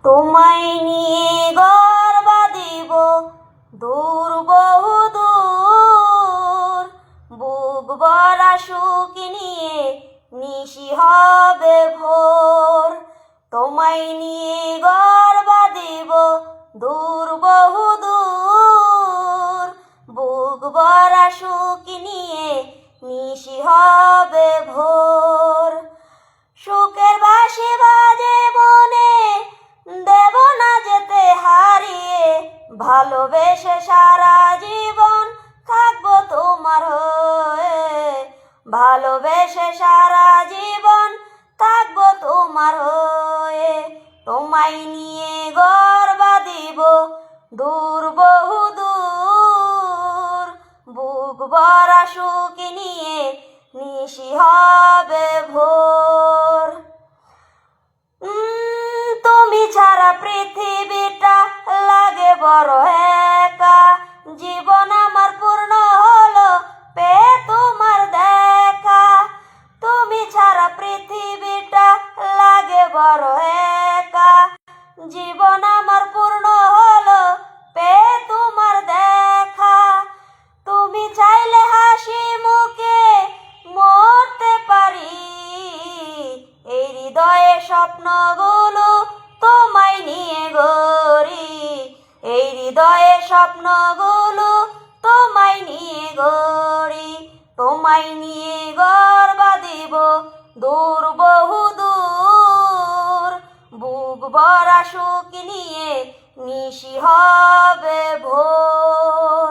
তোমায় নিয়ে ঘর বাঁধিব দূর বহু দূর, বুক ভরা সুখ নিয়ে নিশি হবে ভোর। তোমায় নিয়ে ঘর বাঁধিব দূর বহু দূর, বুক ভরা সুখ নিয়ে নিশি হবে ভোর। সুখের বাঁশি বাজে মনে, দেব না যেতে হারিয়ে, ভালোবেসে সারা জীবন থাকবো তোমার হয়ে, ভালোবেসে সারা জীবন থাকবো তোমার হয়ে। তোমায় নিয়ে ঘর বাঁধিব দূর বহু দূর, বুক ভরা সুখ নিয়ে নিশি হবে ভোর। তুমি ছাড়া পৃথিবীটা লাগে বড় একা, জীবন আমার পূর্ণ হলো পেয়ে তোমার দেখা। তুমি ছাড়া পৃথিবীটা লাগে বড় একা, জীবন আমার পূর্ণ হলো পেয়ে তোমার দেখা। তুমি চাইলে হাসি মুখে মরতে পারি, এই হৃদয়ে স্বপ্নগুলো তোমায় নিয়ে গড়ি, এই হৃদয়ে স্বপ্নগুলো তোমায় নিয়ে গড়ি। তোমায় নিয়ে ঘর বাঁধিব দূর বহু দূর, বুক ভরা সুখ নিয়ে নিশি হবে ভোর।